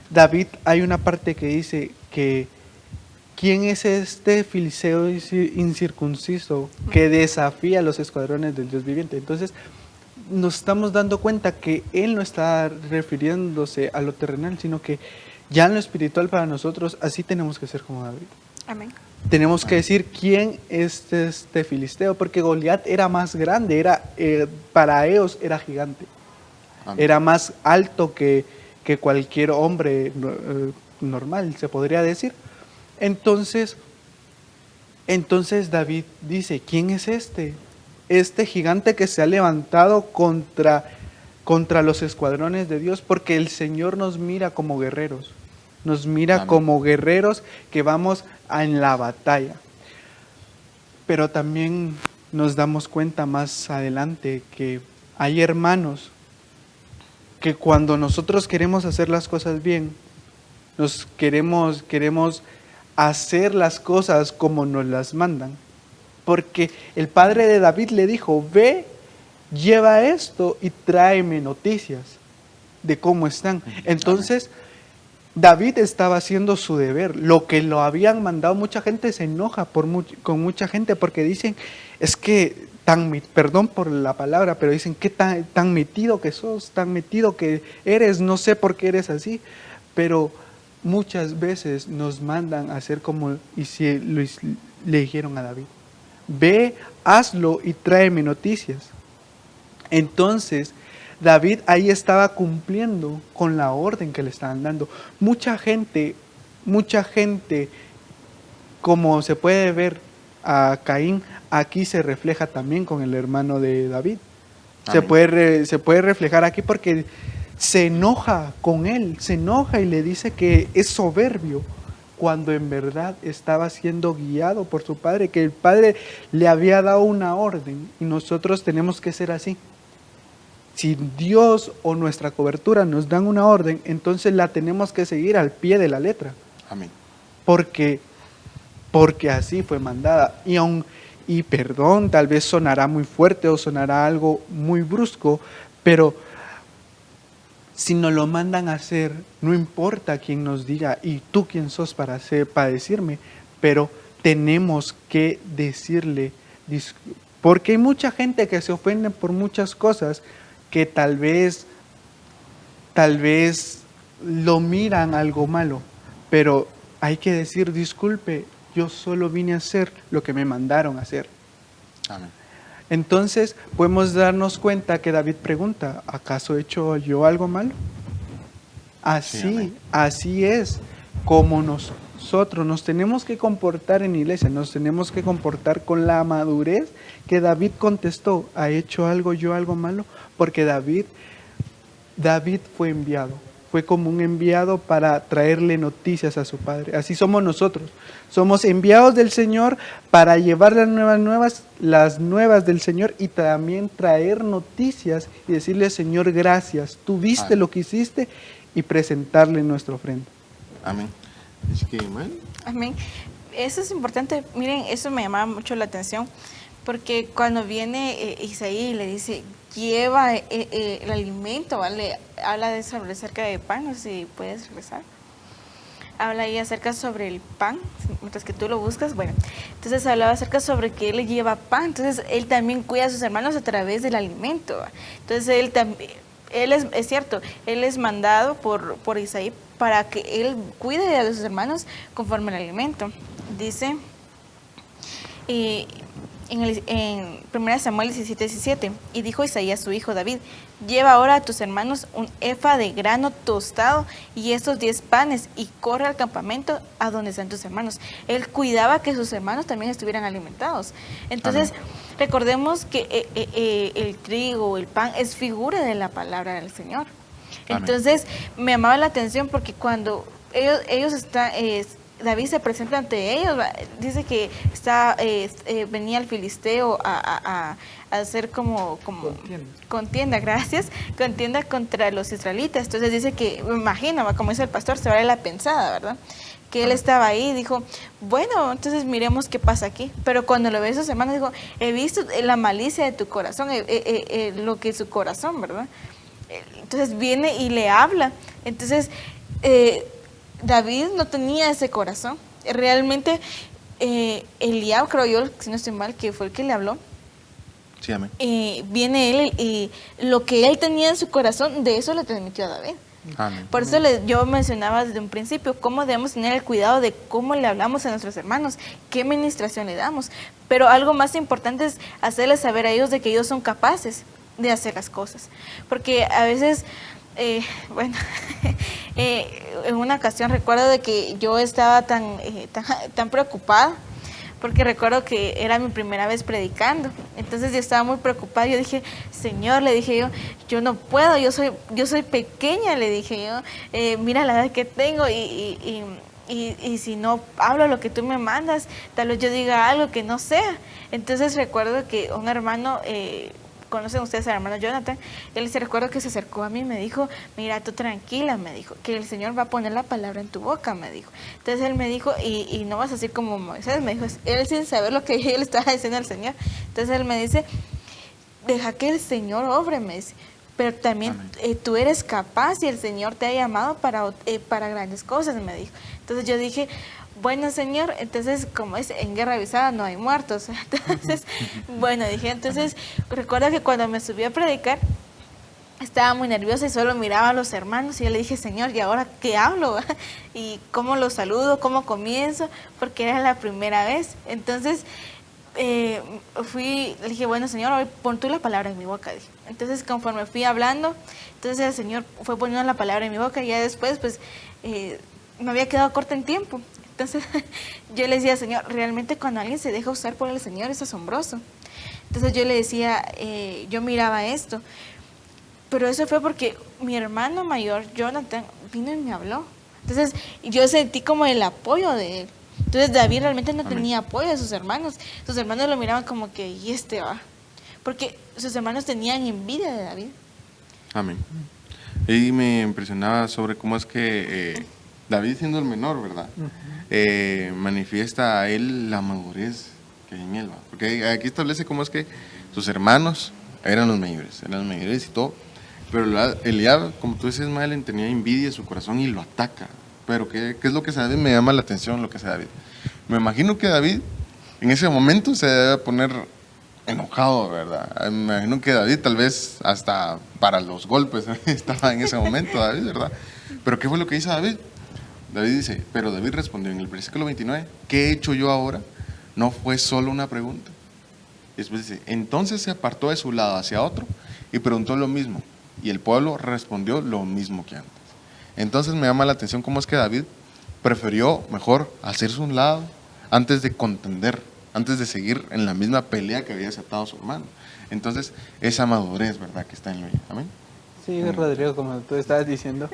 B: David, hay una parte que dice que ¿quién es este filisteo incircunciso que desafía a los escuadrones del Dios viviente? Entonces, nos estamos dando cuenta que él no está refiriéndose a lo terrenal, sino que ya en lo espiritual para nosotros, así tenemos que ser como David.
C: Amén.
B: Tenemos que decir quién es este filisteo, porque Goliat era más grande, para ellos era gigante.
A: Amén.
B: Era más alto que cualquier hombre normal, se podría decir. Entonces David dice, ¿quién es este gigante que se ha levantado contra los escuadrones de Dios? Porque el Señor nos mira como guerreros, nos mira
A: Amén.
B: como guerreros que vamos en la batalla. Pero también nos damos cuenta más adelante que hay hermanos que cuando nosotros queremos hacer las cosas bien, queremos hacer las cosas como nos las mandan. Porque el padre de David le dijo, ve, lleva esto y tráeme noticias de cómo están. Entonces, David estaba haciendo su deber. Lo que lo habían mandado, mucha gente se enoja con mucha gente porque dicen, es que, perdón por la palabra, pero dicen, ¿qué tan metido que sos? Tan metido que eres, no sé por qué eres así. Pero muchas veces nos mandan a hacer como le dijeron a David. Ve, hazlo y tráeme noticias. Entonces, David ahí estaba cumpliendo con la orden que le estaban dando. Mucha gente, como se puede ver a Caín, aquí se refleja también con el hermano de David. Se puede reflejar aquí porque se enoja con él, se enoja y le dice que es soberbio, cuando en verdad estaba siendo guiado por su padre, que el padre le había dado una orden y nosotros tenemos que ser así. Si Dios o nuestra cobertura nos dan una orden, entonces la tenemos que seguir al pie de la letra.
A: Amén.
B: Porque así fue mandada. Y perdón, tal vez sonará muy fuerte o sonará algo muy brusco, pero si nos lo mandan a hacer, no importa quién nos diga, y tú quién sos para decirme, pero tenemos que decirle, porque hay mucha gente que se ofende por muchas cosas que tal vez lo miran algo malo, pero hay que decir, disculpe, yo solo vine a hacer lo que me mandaron a hacer.
A: Amén.
B: Entonces podemos darnos cuenta que David pregunta, ¿acaso he hecho yo algo malo? Así es como nosotros nos tenemos que comportar en iglesia, nos tenemos que comportar con la madurez que David contestó, ¿ha hecho yo algo malo? Porque David fue enviado, fue como un enviado para traerle noticias a su padre. Así somos nosotros, somos enviados del Señor para llevar las nuevas del Señor y también traer noticias y decirle, Señor, gracias, tú viste lo que hiciste, y presentarle nuestra ofrenda.
A: Amén. Es que,
C: Amén. Eso es importante. Miren, eso me llamaba mucho la atención, porque cuando viene Isaí y le dice, lleva el alimento, ¿vale? Habla de eso acerca de pan, no sé si puedes regresar. habla ahí acerca sobre el pan, mientras que tú lo buscas, bueno, entonces hablaba acerca sobre que él lleva pan, entonces él también cuida a sus hermanos a través del alimento. Entonces él también, es cierto, él es mandado por Isaí para que él cuide a sus hermanos conforme al alimento. Dice en 1 Samuel 17:17, y dijo Isaías su hijo David, lleva ahora a tus hermanos un efa de grano tostado y estos 10 panes, y corre al campamento a donde están tus hermanos. Él cuidaba que sus hermanos también estuvieran alimentados. Entonces, amén, recordemos que el trigo, el pan, es figura de la palabra del Señor. Amén. Entonces, me llamaba la atención porque cuando ellos están... David se presenta ante ellos, dice que venía el filisteo a hacer como contienda, gracias, contienda contra los israelitas. Entonces dice que, me imagino, como dice el pastor, se vale la pensada, ¿verdad? Que él estaba ahí y dijo, bueno, entonces miremos qué pasa aquí. Pero cuando lo ve a sus hermanos, dijo, he visto la malicia de tu corazón, lo que es su corazón, ¿verdad? Entonces viene y le habla. Entonces, David no tenía ese corazón. Realmente, Eliab, creo yo, si no estoy mal, que fue el que le habló.
A: Sí, amén.
C: Viene él y lo que él tenía en su corazón, de eso le transmitió a David.
A: Amén.
C: Por eso yo mencionaba desde un principio cómo debemos tener el cuidado de cómo le hablamos a nuestros hermanos, qué ministración le damos. Pero algo más importante es hacerles saber a ellos de que ellos son capaces de hacer las cosas. Porque a veces... bueno, en una ocasión recuerdo de que yo estaba tan preocupada, porque recuerdo que era mi primera vez predicando. Entonces yo estaba muy preocupada. Yo dije, Señor, le dije yo no puedo, yo soy pequeña, le dije yo, mira la edad que tengo y si no hablo lo que tú me mandas, tal vez yo diga algo que no sea. Entonces recuerdo que un hermano... conocen ustedes al hermano Jonathan, él se recuerda que se acercó a mí y me dijo, mira, tú tranquila, me dijo, que el Señor va a poner la palabra en tu boca, me dijo. Entonces él me dijo, y no vas a decir como Moisés, me dijo, él sin saber lo que yo le estaba diciendo al Señor. Entonces él me dice, deja que el Señor obre, me dice, pero también tú eres capaz y el Señor te ha llamado para grandes cosas, me dijo. Entonces yo dije, bueno, Señor, entonces, como es, en guerra avisada no hay muertos. Entonces, bueno, dije, entonces, recuerdo que cuando me subí a predicar, estaba muy nerviosa y solo miraba a los hermanos y yo le dije, Señor, ¿y ahora qué hablo? ¿Y cómo los saludo? ¿Cómo comienzo? Porque era la primera vez. Entonces, le dije, bueno, Señor, hoy pon tú la palabra en mi boca. Dije. Entonces, conforme fui hablando, entonces el Señor fue poniendo la palabra en mi boca y ya después, pues, me había quedado corta en tiempo. Entonces yo le decía, Señor, realmente cuando alguien se deja usar por el Señor es asombroso. Entonces yo le decía, yo miraba esto, pero eso fue porque mi hermano mayor, Jonathan, vino y me habló. Entonces yo sentí como el apoyo de él. Entonces David realmente no tenía apoyo de sus hermanos lo miraban como que, ¿y este va? Porque sus hermanos tenían envidia de David.
A: Amén. Y me impresionaba sobre cómo es que David, siendo el menor, ¿verdad? Manifiesta a él la madurez que hay en él, ¿va? Porque aquí establece cómo es que sus hermanos eran los mayores y todo, pero Eliab, como tú dices, Madeline, tenía envidia en su corazón y lo ataca. Pero ¿qué es lo que hace David? Me llama la atención lo que hace David. Me imagino que David en ese momento se debe poner enojado, ¿verdad? Me imagino que David tal vez hasta para los golpes estaba en ese momento, David, ¿verdad? Pero ¿qué fue lo que hizo David? David dice, pero David respondió en el versículo 29, ¿qué he hecho yo ahora? No fue solo una pregunta. Y después dice, entonces se apartó de su lado hacia otro y preguntó lo mismo. Y el pueblo respondió lo mismo que antes. Entonces me llama la atención cómo es que David prefirió mejor hacerse un lado antes de contender, antes de seguir en la misma pelea que había aceptado su hermano. Entonces, esa madurez, ¿verdad?, que está en él. Amén.
B: Sí, Rodrigo, como tú estabas diciendo,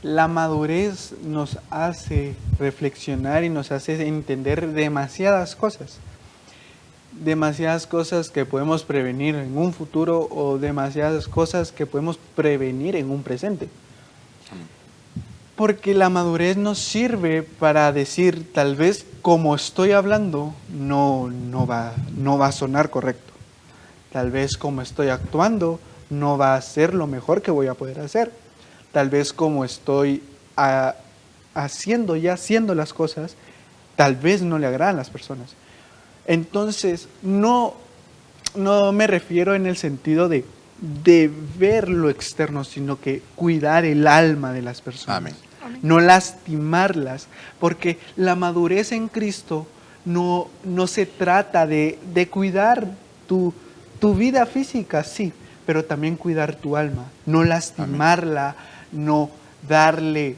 B: la madurez nos hace reflexionar y nos hace entender demasiadas cosas que podemos prevenir en un futuro o demasiadas cosas que podemos prevenir en un presente. Porque la madurez nos sirve para decir, tal vez como estoy hablando no va a sonar correcto. Tal vez como estoy actuando no va a ser lo mejor que voy a poder hacer. Tal vez como estoy haciendo las cosas, tal vez no le agradan a las personas. Entonces, no me refiero en el sentido de ver lo externo, sino que cuidar el alma de las personas.
A: Amén.
B: No lastimarlas, porque la madurez en Cristo no se trata de cuidar tu vida física, sí, pero también cuidar tu alma, no lastimarla, no darle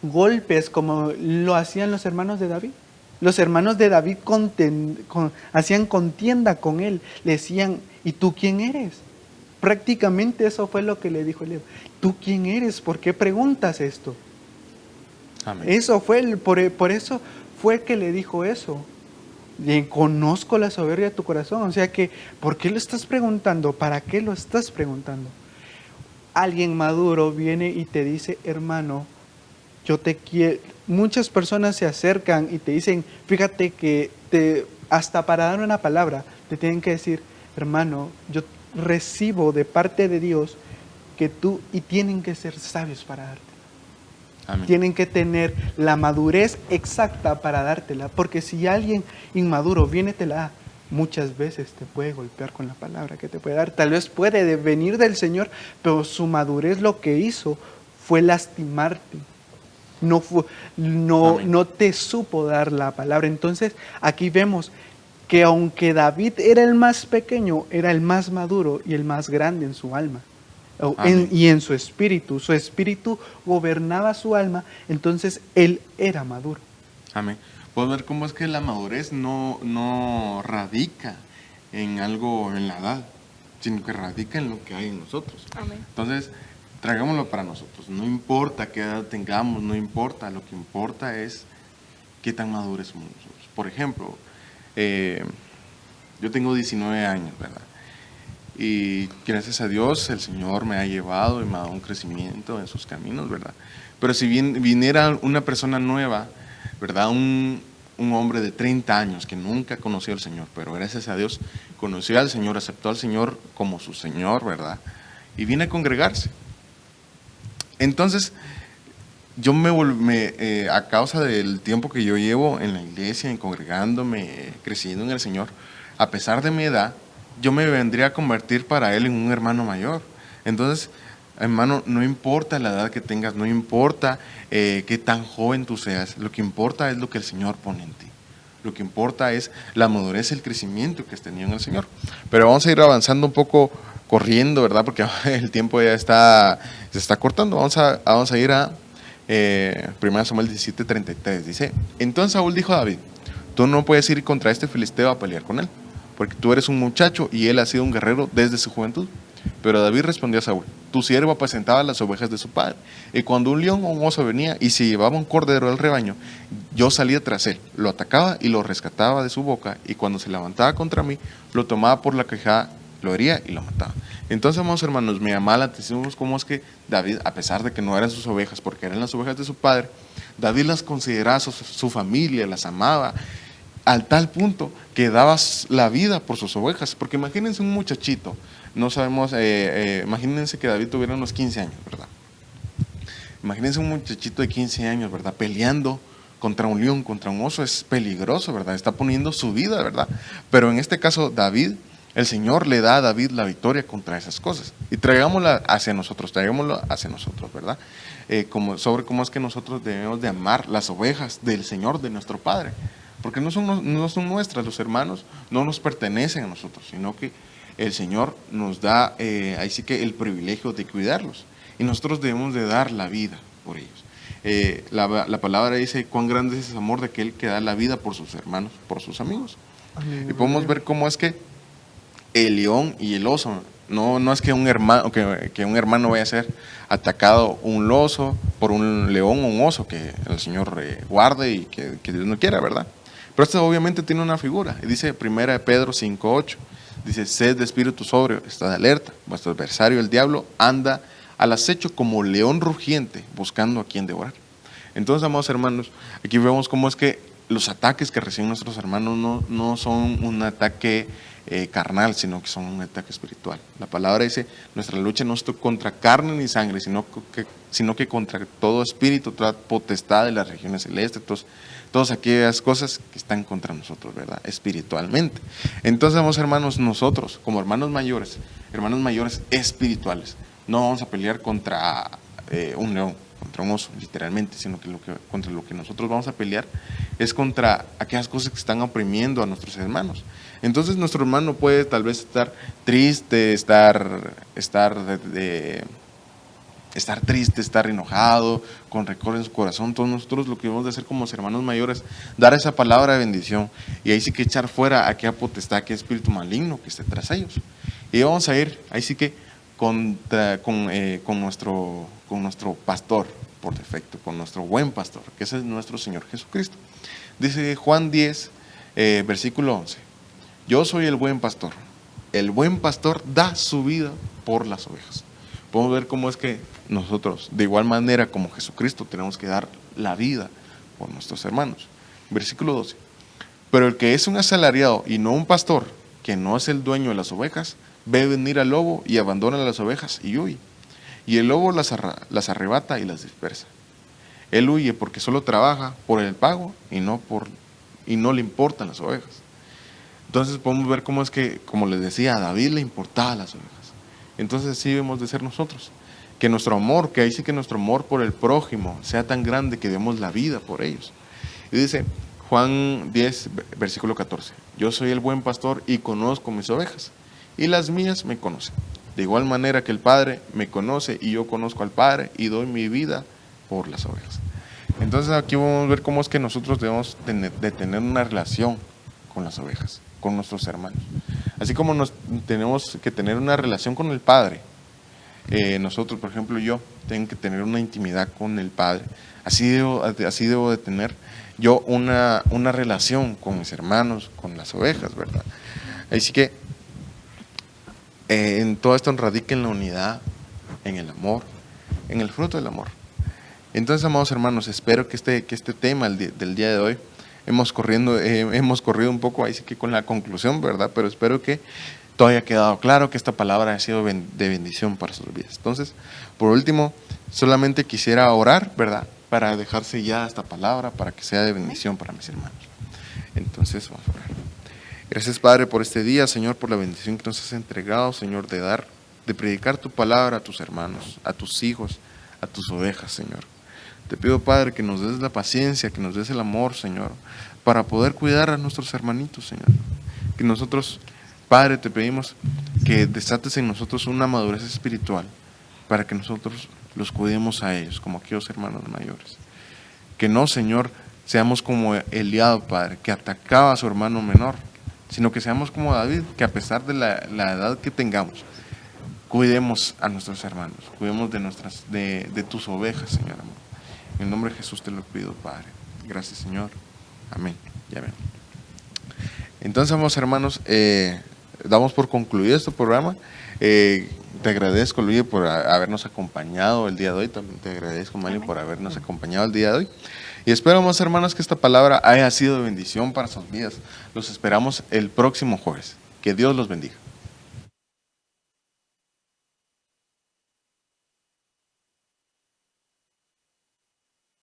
B: golpes como lo hacían los hermanos de David. Los hermanos de David hacían contienda con él, le decían, ¿y tú quién eres? Prácticamente eso fue lo que le dijo Eliab. ¿Tú quién eres? ¿Por qué preguntas esto?
A: Amén.
B: Eso fue, por eso fue que le dijo eso. Conozco la soberbia de tu corazón. O sea que, ¿por qué lo estás preguntando? ¿Para qué lo estás preguntando? Alguien maduro viene y te dice, hermano, yo te quiero. Muchas personas se acercan y te dicen, fíjate que hasta para dar una palabra, te tienen que decir, hermano, yo recibo de parte de Dios que tú, y tienen que ser sabios para dártela.
A: Amén.
B: Tienen que tener la madurez exacta para dártela, porque si alguien inmaduro viene, te la da, muchas veces te puede golpear con la palabra que te puede dar. Tal vez puede venir del Señor, pero su madurez lo que hizo fue lastimarte. No te supo dar la palabra. Entonces aquí vemos que aunque David era el más pequeño, era el más maduro y el más grande en su alma y en su espíritu gobernaba su alma, entonces él era maduro.
A: Amén. Puedo ver cómo es que la madurez no radica en algo en la edad, sino que radica en lo que hay en nosotros.
C: Amén.
A: Entonces, traigámoslo para nosotros. No importa qué edad tengamos, no importa. Lo que importa es qué tan madures somos nosotros. Por ejemplo, yo tengo 19 años, ¿verdad? Y gracias a Dios el Señor me ha llevado y me ha dado un crecimiento en sus caminos, ¿verdad? Pero si viniera una persona nueva, ¿verdad? Un hombre de 30 años que nunca conoció al Señor, pero gracias a Dios conoció al Señor, aceptó al Señor como su Señor, ¿verdad? Y viene a congregarse. Entonces, yo a causa del tiempo que yo llevo en la iglesia, en congregándome, creciendo en el Señor, a pesar de mi edad, yo me vendría a convertir para Él en un hermano mayor. Entonces, hermano, no importa la edad que tengas, no importa qué tan joven tú seas, lo que importa es lo que el Señor pone en ti. Lo que importa es la madurez, el crecimiento que has tenido en el Señor. Pero vamos a ir avanzando un poco, corriendo, ¿verdad? Porque el tiempo ya se está cortando. Vamos a ir a 1 Samuel 17:33. Dice, entonces Saúl dijo a David, tú no puedes ir contra este filisteo a pelear con él, porque tú eres un muchacho y él ha sido un guerrero desde su juventud. Pero David respondió a Saúl, tu siervo apacentaba las ovejas de su padre, y cuando un león o un oso venía y se llevaba un cordero del rebaño, yo salía tras él, lo atacaba y lo rescataba de su boca, y cuando se levantaba contra mí, lo tomaba por la quijada, lo hería y lo mataba. Entonces, amados hermanos, me llamaba la atención cómo es que David, a pesar de que no eran sus ovejas, porque eran las ovejas de su padre, David las consideraba su familia, las amaba, al tal punto que daba la vida por sus ovejas. Porque imagínense un muchachito, no sabemos, imagínense que David tuviera unos 15 años, ¿verdad? Imagínense un muchachito de 15 años, ¿verdad? Peleando contra un león, contra un oso, es peligroso, ¿verdad? Está poniendo su vida, ¿verdad? Pero en este caso, David, el Señor le da a David la victoria contra esas cosas. Y traigámoslo hacia nosotros, ¿verdad? Sobre cómo es que nosotros debemos de amar las ovejas del Señor, de nuestro Padre. Porque no son nuestras, los hermanos no nos pertenecen a nosotros, sino que el Señor nos da, ahí sí que el privilegio de cuidarlos. Y nosotros debemos de dar la vida por ellos. La palabra dice, cuán grande es ese amor de aquel que da la vida por sus hermanos, por sus amigos. Amén. Y podemos ver cómo es que el león y el oso, no es que un hermano vaya a ser atacado un oso por un león o un oso, que el Señor guarde y que Dios no quiera, ¿verdad? Pero esto obviamente tiene una figura. Y dice 1 Pedro 5:8, dice, sed de espíritu sobrio, estad alerta, vuestro adversario el diablo anda al acecho como león rugiente, buscando a quien devorar. Entonces, amados hermanos, aquí vemos cómo es que los ataques que reciben nuestros hermanos no son un ataque carnal, sino que son un ataque espiritual. La palabra dice, nuestra lucha no es contra carne ni sangre, sino que contra todo espíritu, toda potestad de las regiones celestes, todas aquellas cosas que están contra nosotros, ¿verdad? Espiritualmente. Entonces, vamos, hermanos, nosotros, como hermanos mayores espirituales, no vamos a pelear contra un león, contra un oso, literalmente, sino que contra lo que nosotros vamos a pelear es contra aquellas cosas que están oprimiendo a nuestros hermanos. Entonces nuestro hermano puede tal vez estar triste, estar triste, estar enojado, con rencor en su corazón. Todos nosotros lo que debemos de hacer como hermanos mayores, dar esa palabra de bendición, y ahí sí que echar fuera aquella potestad, aquel espíritu maligno que esté tras ellos. Y vamos a ir, ahí sí que con nuestro pastor por defecto, con nuestro buen pastor, que ese es nuestro Señor Jesucristo. Dice Juan 10, versículo 11, yo soy el buen pastor da su vida por las ovejas. Podemos ver cómo es que nosotros, de igual manera como Jesucristo, tenemos que dar la vida por nuestros hermanos. Versículo 12, pero el que es un asalariado y no un pastor, que no es el dueño de las ovejas, ve venir al lobo y abandona las ovejas y huye. Y el lobo las arrebata y las dispersa. Él huye porque solo trabaja por el pago y no le importan las ovejas. Entonces podemos ver cómo es que, como les decía, a David le importaban las ovejas. Entonces así debemos de ser nosotros. Que nuestro amor, que ahí sí que nuestro amor por el prójimo sea tan grande que demos la vida por ellos. Y dice Juan 10, versículo 14, yo soy el buen pastor y conozco mis ovejas, y las mías me conocen. De igual manera que el Padre me conoce y yo conozco al Padre y doy mi vida por las ovejas. Entonces aquí vamos a ver cómo es que nosotros debemos de tener una relación con las ovejas, con nuestros hermanos. Así como tenemos que tener una relación con el Padre. Nosotros, por ejemplo, yo tengo que tener una intimidad con el Padre. Así debo de tener yo una relación con mis hermanos, con las ovejas, ¿verdad? Así que en todo esto radica en la unidad, en el amor, en el fruto del amor. Entonces, amados hermanos, espero que este tema del día de hoy, hemos corrido un poco ahí sí que con la conclusión, ¿verdad? Pero espero que todo haya quedado claro, que esta palabra ha sido de bendición para sus vidas. Entonces, por último, solamente quisiera orar, ¿verdad? Para dejarse ya esta palabra, para que sea de bendición para mis hermanos. Entonces, vamos a orar. Gracias, Padre, por este día, Señor, por la bendición que nos has entregado, Señor, de predicar tu palabra a tus hermanos, a tus hijos, a tus ovejas, Señor. Te pido, Padre, que nos des la paciencia, que nos des el amor, Señor, para poder cuidar a nuestros hermanitos, Señor. Que nosotros, Padre, te pedimos que desates en nosotros una madurez espiritual, para que nosotros los cuidemos a ellos, como aquellos hermanos mayores. Que no, Señor, seamos como Eliab, Padre, que atacaba a su hermano menor, sino que seamos como David, que a pesar de la edad que tengamos, cuidemos a nuestros hermanos, cuidemos de tus ovejas, Señor amor. En el nombre de Jesús te lo pido, Padre. Gracias, Señor. Amén y amén. Entonces, amados hermanos, damos por concluido este programa. Te agradezco, Luis, por habernos acompañado el día de hoy. También te agradezco, Mali, por habernos acompañado el día de hoy. Y espero, amados hermanos, que esta palabra haya sido de bendición para sus vidas. Los esperamos el próximo jueves. Que Dios los bendiga.